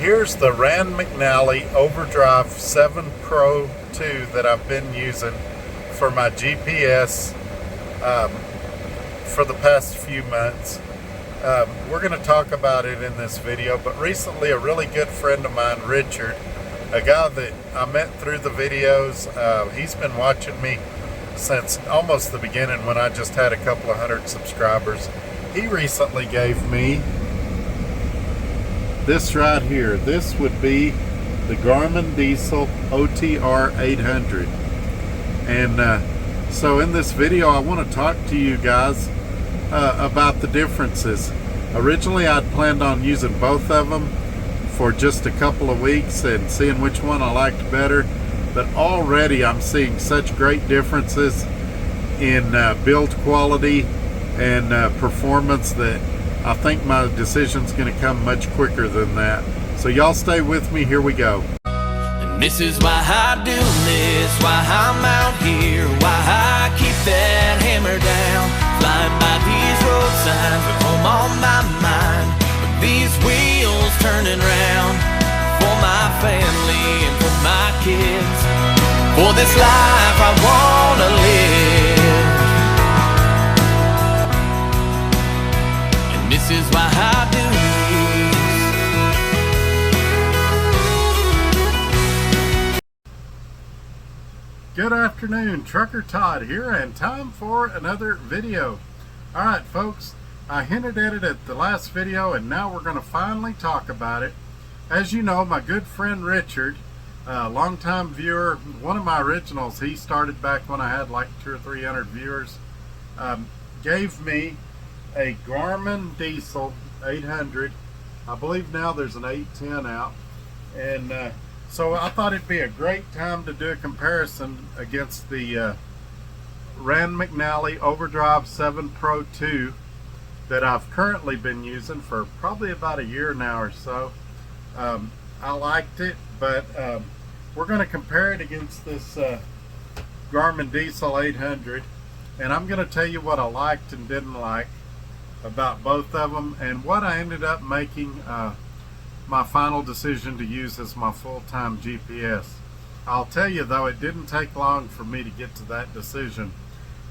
here's the McNally Overdryve 7 Pro 2 that I've been using for my GPS for the past few months. We're going to talk about it in this video, but recently a really good friend of mine, Richard, a guy that I met through the videos, he's been watching me since almost the beginning when I just had a couple of hundred subscribers. He recently gave me this right here. This would be the Garmin Dezl OTR 800. And so in this video I want to talk to you guys about the differences. Originally I'd planned on using both of them for just a couple of weeks and seeing which one I liked better, but already I'm seeing such great differences in build quality and performance that I think my decision's going to come much quicker than that. So y'all stay with me, here we go. And this is why I do this, why I'm out here, why I keep that hammer down, flying by these road signs with home on my mind, with these wheels turning round, for my family and for my kids, for this life I wanna live. And this is why I do this. Good afternoon, Trucker Todd here, and time for another video. Alright folks, I hinted at it at the last video and now we're going to finally talk about it. As you know, my good friend Richard, a longtime viewer, one of my originals, he started back when I had like 200 or 300 viewers, gave me a Garmin Dezl 800. I believe now there's an 810 out, and so I thought it'd be a great time to do a comparison against the McNally Overdryve 7 Pro 2 that I've currently been using for probably about a year now or so. I liked it, but we're going to compare it against this Garmin Dezl 800, and I'm going to tell you what I liked and didn't like about both of them, and what I ended up making my final decision to use as my full-time GPS. I'll tell you though, it didn't take long for me to get to that decision.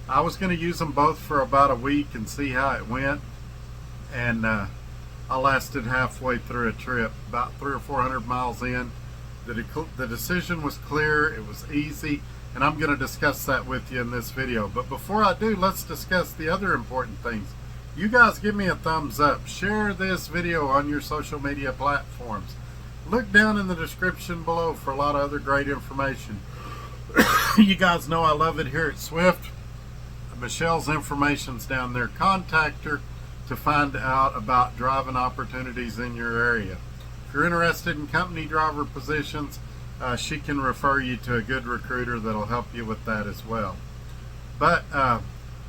I was going to use them both for about a week and see how it went, and I lasted halfway through a trip, about 300 or 400 miles in. The decision was clear, it was easy, and I'm going to discuss that with you in this video. But before I do, let's discuss the other important things. You guys give me a thumbs up, share this video on your social media platforms. Look down in the description below for a lot of other great information. You guys know I love it here at Swift. Michelle's information's down there. Contact her to find out about driving opportunities in your area. If you're interested in company driver positions, she can refer you to a good recruiter that'll help you with that as well. But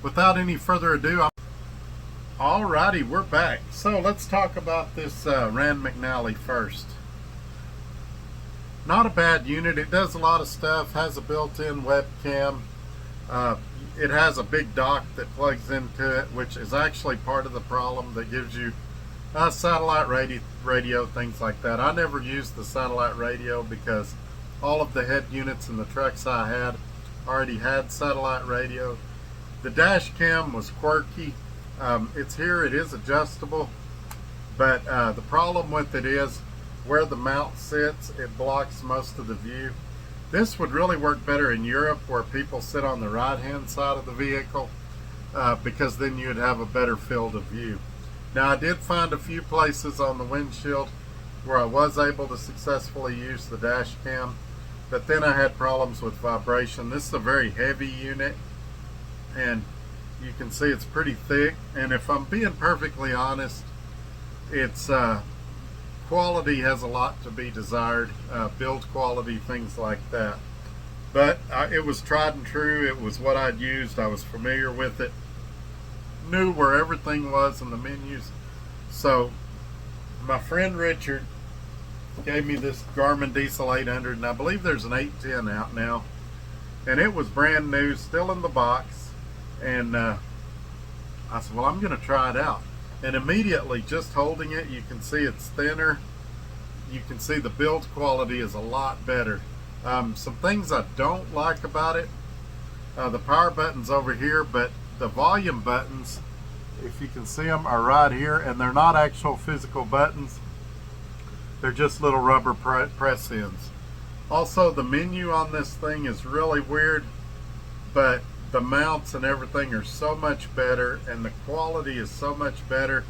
without any further ado, alrighty, we're back. So let's talk about this McNally first. Not a bad unit. It does a lot of stuff, has a built-in webcam. It has a big dock that plugs into it, which is actually part of the problem that gives you satellite radio, things like that. I never used the satellite radio because all of the head units in the trucks I had already had satellite radio. The dash cam was quirky. It's here, it is adjustable, but the problem with it is where the mount sits, it blocks most of the view. This would really work better in Europe where people sit on the right hand side of the vehicle, because then you'd have a better field of view. Now I did find a few places on the windshield where I was able to successfully use the dash cam, but then I had problems with vibration. This is a very heavy unit, and you can see it's pretty thick, and if I'm being perfectly honest, its quality has a lot to be desired, build quality, things like that. But it was tried and true. It was what I'd used. I was familiar with it, knew where everything was in the menus. So my friend Richard gave me this Garmin Dezl 800, and I believe there's an 810 out now, and it was brand new, still in the box. And I said, well, I'm going to try it out. And immediately, just holding it, you can see it's thinner. you can see the build quality is a lot better. Some things I don't like about it, the power button's over here, but the volume buttons, if you can see them, are right here, and they're not actual physical buttons. They're just little rubber press-ins. Also, the menu on this thing is really weird, but the mounts and everything are so much better, and the quality is so much better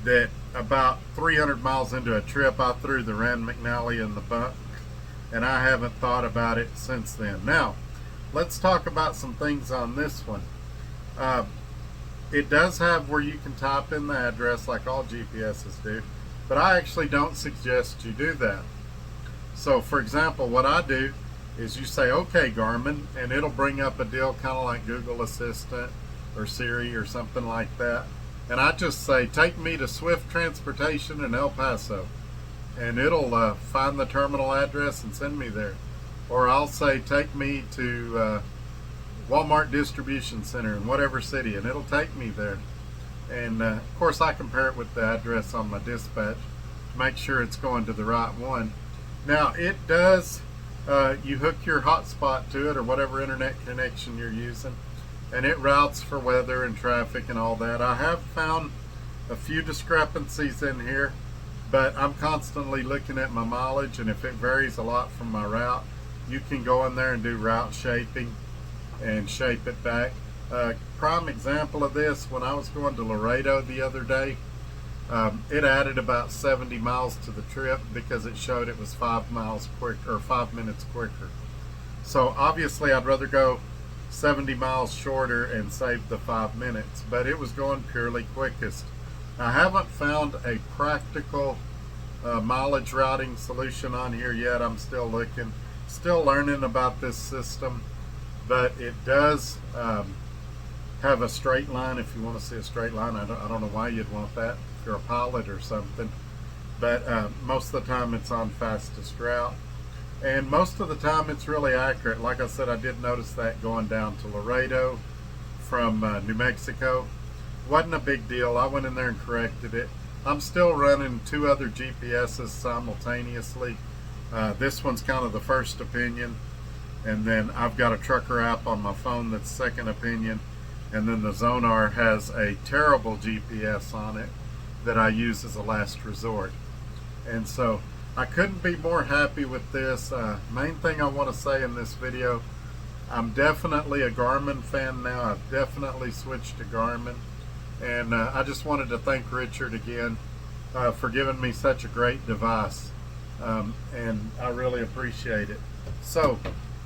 that about 300 miles into a trip, I threw the Rand McNally in the bunk, and I haven't thought about it since then. Now, let's talk about some things on this one. It does have where you can type in the address like all GPSs do, but I actually don't suggest you do that. So, for example, what I do is you say, okay, Garmin, and it'll bring up a deal kind of like Google Assistant or Siri or something like that. And I just say, take me to Swift Transportation in El Paso. And it'll find the terminal address and send me there. Or I'll say, take me to Walmart Distribution Center in whatever city, and it'll take me there. And of course I compare it with the address on my dispatch to make sure it's going to the right one. Now it does, you hook your hotspot to it or whatever internet connection you're using, and it routes for weather and traffic and all that. I have found a few discrepancies in here, but I'm constantly looking at my mileage, and if it varies a lot from my route, you can go in there and do route shaping and shape it back. Prime example of this, when I was going to Laredo the other day, it added about 70 miles to the trip because it showed it was 5 miles quicker, or 5 minutes quicker. So obviously I'd rather go 70 miles shorter and save the 5 minutes, but it was going purely quickest. I haven't found a practical mileage routing solution on here yet. I'm still looking, still learning about this system, but it does have a straight line. If you want to see a straight line, I don't know why you'd want that if you're a pilot or something, but most of the time it's on fastest route, and most of the time it's really accurate. Like I said, I did notice that going down to Laredo from New Mexico. Wasn't a big deal. I went in there and corrected it. I'm still running 2 other GPSs simultaneously. This one's kind of the first opinion, and then I've got a trucker app on my phone that's second opinion, and then the Zonar has a terrible GPS on it that I use as a last resort. And so I couldn't be more happy with this. Main thing I want to say in this video, I'm definitely a Garmin fan now. I've definitely switched to Garmin, and I just wanted to thank Richard again for giving me such a great device, and I really appreciate it. So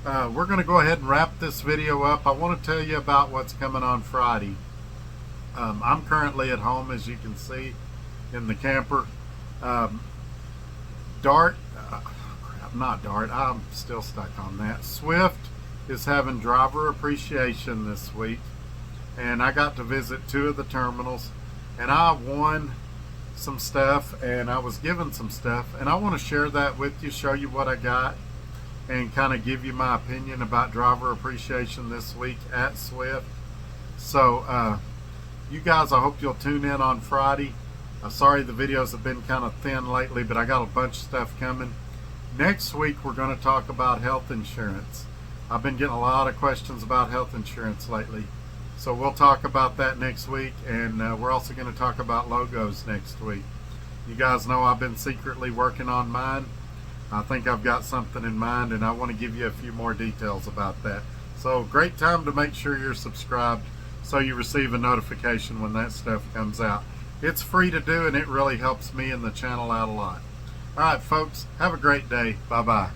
we're going to go ahead and wrap this video up. I want to tell you about what's coming on Friday. I'm currently at home, as you can see, in the camper. I'm still stuck on that. Swift is having driver appreciation this week, and I got to visit 2 of the terminals, and I won some stuff and I was given some stuff, and I want to share that with you, show you what I got, and kind of give you my opinion about driver appreciation this week at Swift. So you guys, I hope you'll tune in on Friday. Sorry the videos have been kind of thin lately, but I got a bunch of stuff coming. Next week we're going to talk about health insurance. I've been getting a lot of questions about health insurance lately, so we'll talk about that next week, and we're also going to talk about logos next week. You guys know I've been secretly working on mine. I think I've got something in mind, and I want to give you a few more details about that. So great time to make sure you're subscribed so you receive a notification when that stuff comes out. It's free to do, and it really helps me and the channel out a lot. All right, folks, have a great day. Bye-bye.